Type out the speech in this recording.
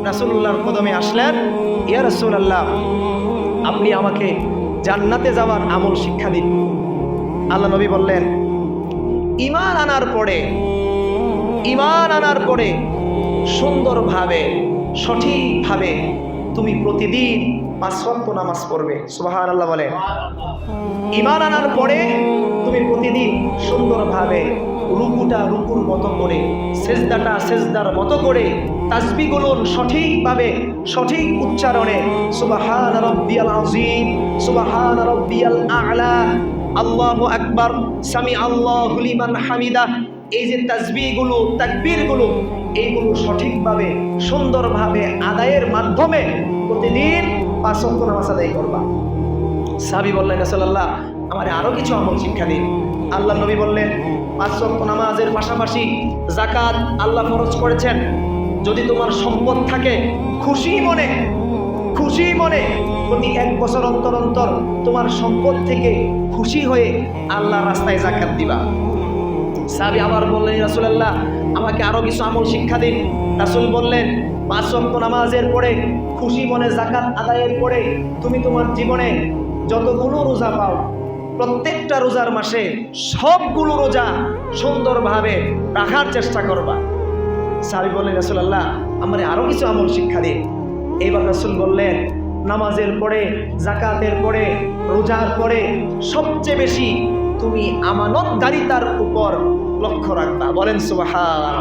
রাসূলুল্লাহর কদমে আসলেন, ইয়া রাসূলুল্লাহ, আপনি আমাকে জান্নাতে যাওয়ার আমল শিক্ষা দিন। আল্লাহ নবী বললেন, ঈমান আনার পরে সুন্দরভাবে সঠিকভাবে তুমি প্রতিদিন 5 ওয়াক্ত নামাজ পড়বে। সুবহানাল্লাহ বলে। ঈমান আনার পরে তুমি প্রতিদিন সুন্দরভাবে রুকুটা রুকুর মতো করে, সেজদাটা সেজদার মতো করে, তাসবিহগুলো সঠিকভাবে সঠিক উচ্চারণে সুবহান রাব্বিয়াল আযীম, সুবহান রাব্বিয়াল আ'লা, আল্লাহু আকবার, সামি আল্লাহু লিমান হামিদা, এই যে তাসবিহগুলো তাকবীরগুলো এইগুলো সঠিকভাবে সুন্দরভাবে আদায়ের মাধ্যমে প্রতিদিন 5 ওয়াক্ত নামাজ আদায় করবা। সাহাবী বললেন, রাসূলুল্লাহ, আমারে আরো কিছু আমল শিক্ষা দিন। আল্লাহ নবী বললেন, 5 ওয়াক্ত নামাজের পাশাপাশি যাকাত আল্লাহ ফরজ করেছেন। যদি তোমার সম্পদ থাকে, খুশি মনে প্রতি 1 বছর অন্তর অন্তর তোমার সম্পদ থেকে খুশি হয়ে আল্লাহর রাস্তায় যাকাত দিবা। সাহাবী আবার বললেন, রাসূলুল্লাহ, আমাকে আরো কিছু আমল শিক্ষা দিন। রাসূল বললেন, 5 ওয়াক্ত নামাজের পরে খুশি মনে যাকাত আদায়ের পরে তুমি তোমার জীবনে যতগুলো রোজা পাও, প্রত্যেকটা রোজার মাসে সবগুলো রোজা সুন্দরভাবে রাখার চেষ্টা করবা। সাহাবী বললেন, রাসূলুল্লাহ, আমারে আরো কিছু আমল শিক্ষা দিন। এইবার রাসূল বললেন, নামাজের পরে, যাকাতের পরে, রোজার পরে সবচেয়ে বেশি তুমি আমানতদারিতার উপর লক্ষ্য রাখবা। বলেন সুবহানাল্লাহ।